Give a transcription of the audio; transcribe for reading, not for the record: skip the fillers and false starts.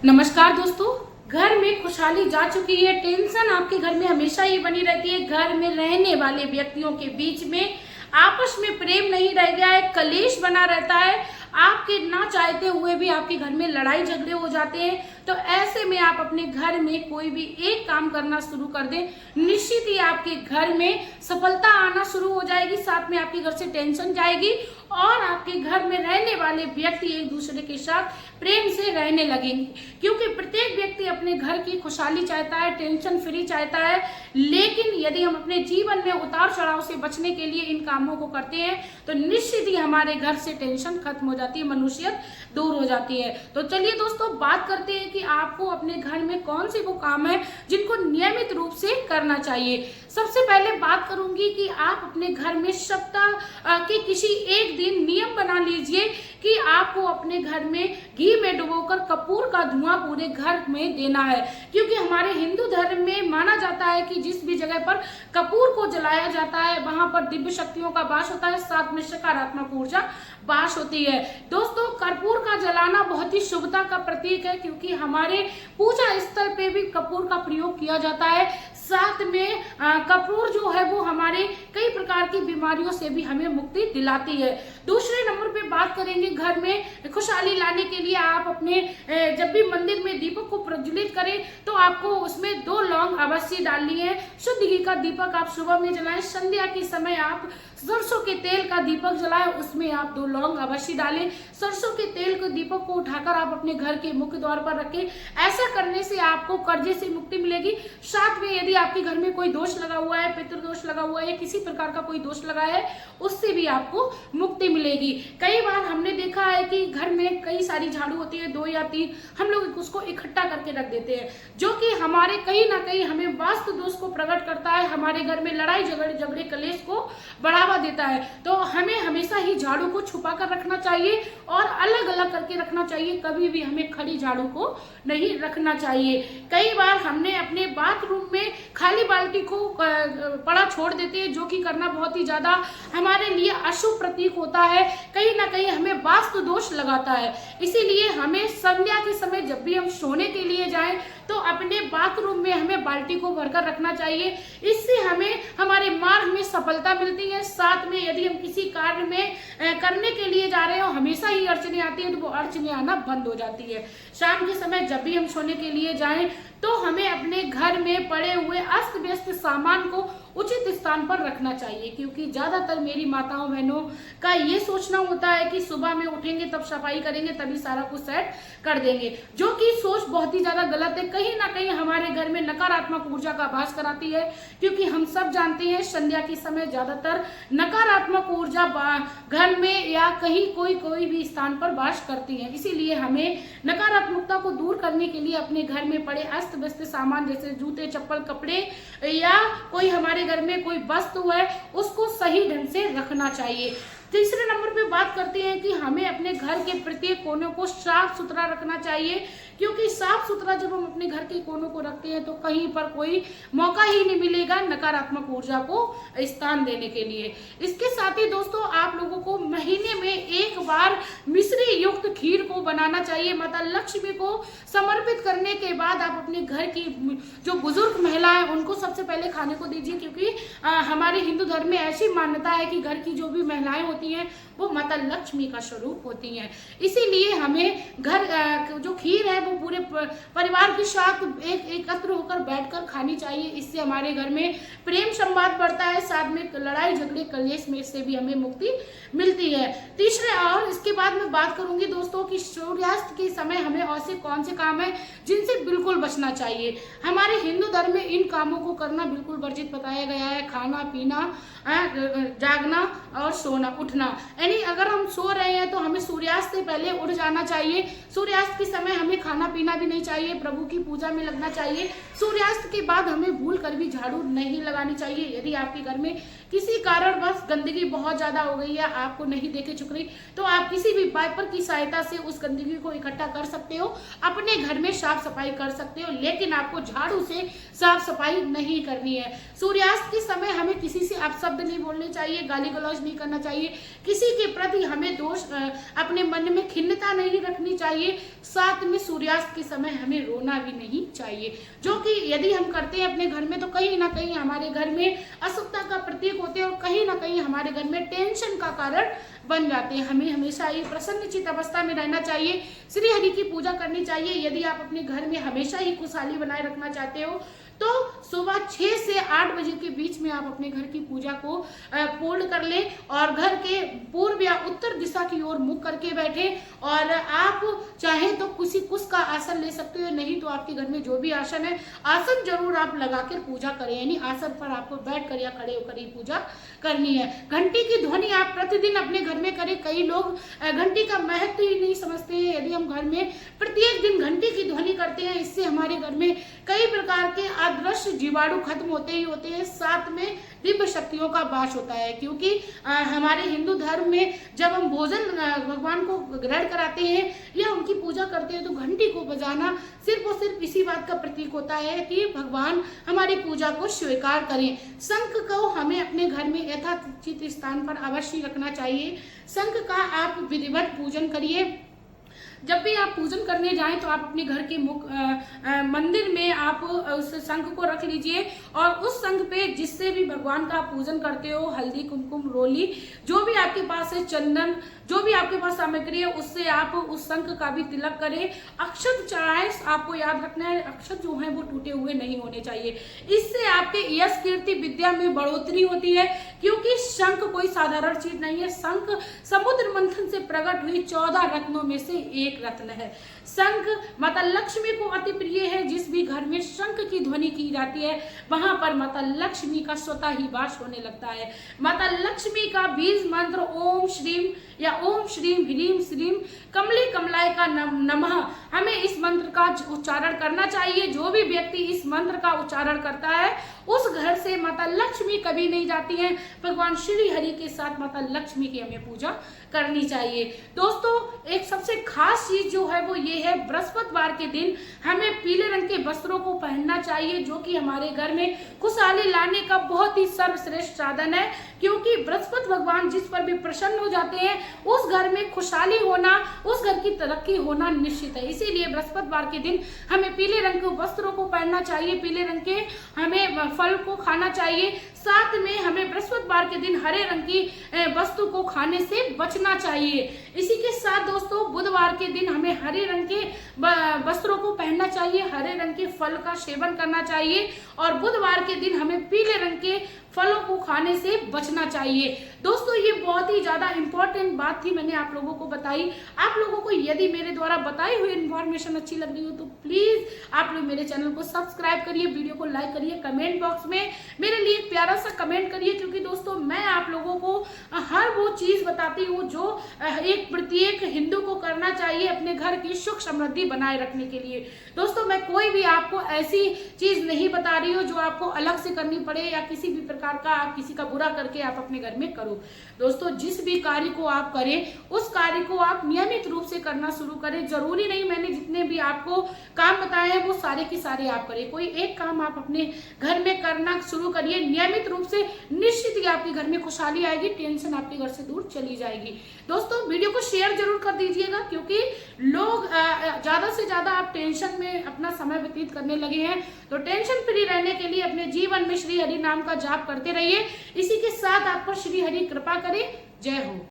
नमस्कार दोस्तों। घर में खुशहाली जा चुकी है, टेंशन आपके घर में हमेशा ही बनी रहती है। घर में रहने वाले व्यक्तियों के बीच में आपस में प्रेम नहीं रह गया है, कलेश बना रहता है। आपके ना चाहते हुए भी आपके घर में लड़ाई झगड़े हो जाते हैं। तो ऐसे में आप अपने घर में कोई भी एक काम करना शुरू कर दें, निश्चित ही आपके घर में सफलता आना शुरू हो जाएगी। साथ में आपके घर से टेंशन जाएगी और आपके घर में रहने वाले व्यक्ति एक दूसरे के साथ प्रेम से रहने लगेंगे। क्योंकि प्रत्येक व्यक्ति अपने घर की खुशहाली चाहता है, टेंशन फ्री चाहता है। लेकिन यदि हम अपने जीवन में उतार चढ़ाव से बचने के लिए इन कामों को करते हैं तो निश्चित ही हमारे घर से टेंशन खत्म हो जाती है, मनुष्यत दूर हो जाती है। तो चलिए दोस्तों, बात करते हैं कि आपको अपने घर में कौन से वो काम है जिनको नियमित रूप से करना चाहिए। सबसे पहले बात करूंगी कि आप अपने घर में सप्ताह के किसी एक दिन नियम बना लीजिए कि आपको अपने घर में घी में डुबोकर कपूर का धुआं पूरे घर में देना है। क्योंकि हमारे हिंदू धर्म में माना जाता है कि जिस भी जगह पर कपूर को जलाया जाता है वहां पर दिव्य शक्तियों का वास होता है, साथ में सकारात्मक ऊर्जा वास होती है। दोस्तों, कपूर का जलाना बहुत ही शुभता का प्रतीक है, क्योंकि हमारे पूजा स्थल पे भी कपूर का प्रयोग किया जाता है। साथ में कपूर जो है वो हमारे कई प्रकार की बीमारियों से भी हमें मुक्ति दिलाती है। दूसरे नंबर पे बात करेंगे, घर में खुशहाली लाने के लिए आप अपने जब भी मंदिर में दीपक को प्रज्वलित करें तो आपको उसमें 2 लौंग अवश्य डालनी है। शुद्ध घी का दीपक आप सुबह में जलाएं, संध्या के समय आप सरसों के तेल का दीपक जलाएं, उसमें आप 2 लौंग अवश्य डालें। सरसों के तेल के दीपक को उठाकर आप अपने घर के मुख्य द्वार पर रखें। ऐसा करने से आपको कर्जे से मुक्ति मिलेगी। साथ में यदि आपके घर में कोई दोष लगा हुआ है, पितृदोष लगा हुआ है, किसी प्रकार का कोई दोष लगा है, उससे भी आपको मुक्ति मिलेगी। कई बार हमने देखा है कि घर में कई सारी झाड़ू होती है, 2 या 3, हम लोग उसको इकट्ठा करके रख देते हैं, जो कि हमारे कहीं ना कहीं हमें वास्तु दोष को प्रकट करता है, हमारे घर में लड़ाई झगड़े कलेश को बढ़ावा देता है। तो हमें हमेशा ही झाड़ू को छुपा कर रखना चाहिए और अलग अलग करके रखना चाहिए। कभी भी हमें खड़ी झाड़ू को नहीं रखना चाहिए। कई बार हमने अपने बाथरूम में खाली बाल्टी को पड़ा छोड़ देते हैं, जो कि करना बहुत ही ज्यादा हमारे लिए अशुभ प्रतीक होता है, कहीं ना कहीं हमें वास्तु दोष लगाता है। इसीलिए हमें संध्या के समय जब भी हम सोने के लिए जाएं तो अपने बाथरूम में हमें बाल्टी को भरकर रखना चाहिए। इससे हमें हमारे मार्ग में सफलता मिलती है। साथ में यदि हम किसी कार्य में करने के लिए जा रहे हो, हमेशा ही अड़चने आती है, तो वो अड़चने आना बंद हो जाती है। शाम के समय जब भी हम सोने के लिए जाएं तो हमें अपने घर में पड़े हुए अस्त व्यस्त सामान को उचित स्थान पर रखना चाहिए। क्योंकि ज्यादातर मेरी माताओं बहनों का ये सोचना होता है कि सुबह में उठेंगे तब सफाई करेंगे तभी सारा कुछ सेट कर देंगे, जो कि सोच बहुत ही ज्यादा गलत है। कहीं ना कहीं हमारे घर में नकारात्मक ऊर्जा का वास कराती है। क्योंकि हम सब जानते हैं संध्या के समय ज्यादातर नकारात्मक ऊर्जा घर में या कहीं कोई भी स्थान पर वास करती है। इसीलिए हमें नकारात्मकता को दूर करने के लिए अपने घर में पड़े अस्त व्यस्त सामान जैसे जूते, चप्पल, कपड़े या कोई हमारे घर में कोई वस्तु है उसको सही ढंग से रखना चाहिए। तीसरे नंबर पे बात करते हैं कि हमें अपने घर के प्रत्येक कोने को साफ सुथरा रखना चाहिए। क्योंकि साफ सुथरा जब हम अपने घर के कोनों को रखते हैं तो कहीं पर कोई मौका ही नहीं मिलेगा नकारात्मक ऊर्जा को स्थान देने के लिए। इसके साथ ही दोस्तों, आप लोगों को महीने में एक बार मिश्री युक्त खीर को बनाना चाहिए। माता लक्ष्मी को समर्पित करने के बाद आप अपने घर की जो बुजुर्ग महिला है उनको सबसे पहले खाने को दीजिए। क्योंकि हमारे हिंदू धर्म में ऐसी मान्यता है कि घर की जो भी महिलाएं होती हैं वो माता लक्ष्मी का स्वरूप होती हैं। इसीलिए हमें घर जो खीर है वो पूरे परिवार के साथ एकत्र होकर बैठकर खानी चाहिए। इससे हमारे घर में प्रेम संवाद बढ़ता है, साथ में लड़ाई झगड़े कलेश में से भी हमें मुक्ति मिलती है। तीसरे और इसके बाद मैं बात करूंगी दोस्तों कि सूर्यास्त के समय हमें ऐसे कौन से काम है जिनसे बिल्कुल बचना चाहिए। हमारे हिंदू धर्म में इन कामों को करना बिल्कुल वर्जित बताया गया है। खाना पीना, जागना और सोना उठना, यानी अगर हम सो रहे हैं तो हमें सूर्यास्त से पहले उठ जाना चाहिए। सूर्यास्त के समय हमें खाना पीना भी नहीं चाहिए, प्रभु की पूजा में लगना चाहिए। सूर्यास्त के बाद हमें भूल कर भी झाड़ू नहीं लगानी चाहिए। यदि आपके घर में किसी कारणवश गंदगी बहुत ज्यादा हो गई है, आपको नहीं देखे चुक रही, तो आप किसी भी वाइपर की सहायता से उस गंदगी को इकट्ठा कर सकते हो, अपने घर में साफ सफाई कर सकते हो। लेकिन आपको झाड़ू से साफ सफाई नहीं करनी है। सूर्यास्त के समय हमें किसी से अपशब्द नहीं बोलने चाहिए, गाली गलौज नहीं करना चाहिए, किसी के प्रति हमें दोष अपने मन में खिन्नता नहीं रखनी चाहिए। साथ में सूर्यास्त के समय हमें रोना भी नहीं चाहिए, जो कि यदि हम करते हैं अपने घर में तो कहीं ना कहीं हमारे घर में अशुभता का प्रतीक होते हैं और कहीं ना कहीं हमारे घर में टेंशन का कारण बन जाते हैं। हमें हमेशा ही प्रसन्नचित अवस्था में रहना चाहिए, श्री हरि की पूजा करनी चाहिए। यदि आप अपने घर में हमेशा ही खुशहाली बनाए रखना चाहते हो तो सुबह 6 से 8 बजे के बीच में आप अपने घर की पूजा को पूर्ण कर लें और घर के पूर्व या उत्तर दिशा की ओर मुख करके बैठे। और आप चाहें तो किसी कुश का आसन ले सकते हो, नहीं तो आपके घर में जो भी आसन है आसन जरूर आप लगाकर पूजा करें, यानी आसन पर आपको बैठकर या खड़े होकर ही पूजा करनी है। घंटी की ध्वनि आप प्रतिदिन अपने घर में करें। कई लोग घंटी का महत्व ही नहीं समझते हैं। यदि हम घर में प्रत्येक दिन घंटी की ध्वनि करते हैं, इससे हमारे घर में कई प्रकार के अदृश्य जीवाणु खत्म होते ही होते हैं, साथ में दिव्य शक्तियों का वास होता है। क्योंकि हमारे हिंदू धर्म में जब हम भोजन भगवान को ग्रहण कराते हैं या उनकी पूजा करते हैं तो घंटी को बजाना सिर्फ और सिर्फ इसी बात का प्रतीक होता है कि भगवान हमारी पूजा को स्वीकार करें। शंख को हमें अपने घर में यथाचित स्थान पर अवश्य रखना चाहिए। शंख का आप विधिवत पूजन करिए। जब भी आप पूजन करने जाएं तो आप अपने घर के मंदिर में आप उस शंख को रख लीजिए और उस शंख पे जिससे भी भगवान का आप पूजन करते हो, हल्दी कुमकुम रोली जो भी आपके पास है, चंदन जो भी आपके पास सामग्री है, उससे आप उस शंख का भी तिलक करें। अक्षत चढ़ाएं। आपको याद रखना है अक्षत जो है वो टूटे हुए नहीं होने चाहिए। इससे आपके यश कीर्ति विद्या में बढ़ोतरी होती है, क्योंकि शंख कोई साधारण चीज नहीं है। शंख समुद्र मंथन से प्रकट हुई 14 रत्नों में से एक रत्न है। शंख माता लक्ष्मी को अति प्रिय है। जिस भी घर में शंख की ध्वनि की जाती है वहां पर माता लक्ष्मी का स्वतः ही वास होने लगता है। माता लक्ष्मी का बीज मंत्र ओम श्रीम या ओम श्रीम ह्रीम श्रीम कमली कमलाय का नमः, हमें इस मंत्र का उच्चारण करना चाहिए। जो भी व्यक्ति इस मंत्र का उच्चारण करता है उस घर से माता लक्ष्मी कभी नहीं जाती हैं। भगवान श्री हरि के साथ माता लक्ष्मी की हमें पूजा करनी चाहिए। दोस्तों, एक सबसे खास चीज जो है वो ये है, बृहस्पतिवार के दिन हमें पीले रंग के वस्त्रों को पहनना चाहिए, जो कि हमारे घर में खुशहाली लाने का बहुत ही सर्वश्रेष्ठ साधन है। क्योंकि बृहस्पति भगवान जिस पर भी प्रसन्न हो जाते हैं उस घर में खुशहाली होना, उस घर की तरक्की होना निश्चित है। इसीलिए बृहस्पतिवार के दिन हमें पीले रंग के वस्त्रों को पहनना चाहिए, पीले रंग के हमें फल को खाना चाहिए। साथ में हमें बृहस्पतिवार के दिन हरे रंग की वस्तु को खाने से बचना चाहिए। इसी के साथ दोस्तों, बुधवार के दिन हमें हरे रंग के वस्त्रों को पहनना चाहिए, हरे रंग के फल का सेवन करना चाहिए और बुधवार के दिन हमें पीले रंग के फलों को खाने से बचना चाहिए। दोस्तों, ये बहुत ही ज्यादा इंपॉर्टेंट बात थी, मैंने आप लोगों को बताई। आप लोगों को यदि मेरे द्वारा बताई हुई इन्फॉर्मेशन अच्छी लग रही हो तो प्लीज आप लोग मेरे चैनल को सब्सक्राइब करिए, वीडियो को लाइक करिए, कमेंट बॉक्स में मेरे लिए एक प्यारा सा कमेंट करिए। क्योंकि दोस्तों, मैं आप लोगों को हर वो चीज बताती हूँ जो एक प्रत्येक हिंदू को करना चाहिए अपने घर की सुख समृद्धि बनाए रखने के लिए। दोस्तों, मैं कोई भी आपको ऐसी चीज नहीं बता रही हूँ जो आपको अलग से करनी पड़े या किसी भी प्रकार का आप किसी का बुरा करके आप अपने घर में करो। दोस्तों, जिस भी कार्य को आप करें उस कार्य को आप नियमित रूप से करना शुरू करें। जरूरी नहीं मैंने जितने भी आपको काम बताए हैं वो सारे के सारे आप करें। कोई एक काम आप अपने घर में करना शुरू करिए नियमित रूप से, निश्चित ही आपके घर में खुशहाली आएगी, टेंशन आपके घर से दूर चली जाएगी। दोस्तों, वीडियो को शेयर जरूर कर दीजिएगा, क्योंकि लोग ज्यादा से ज्यादा आप टेंशन में अपना समय व्यतीत करने लगे हैं। तो टेंशन फ्री रहने के लिए अपने जीवन में श्री हरि नाम का जाप करते रहिए। इसी के साथ आप पर श्री हरि कृपा करे। जय हो।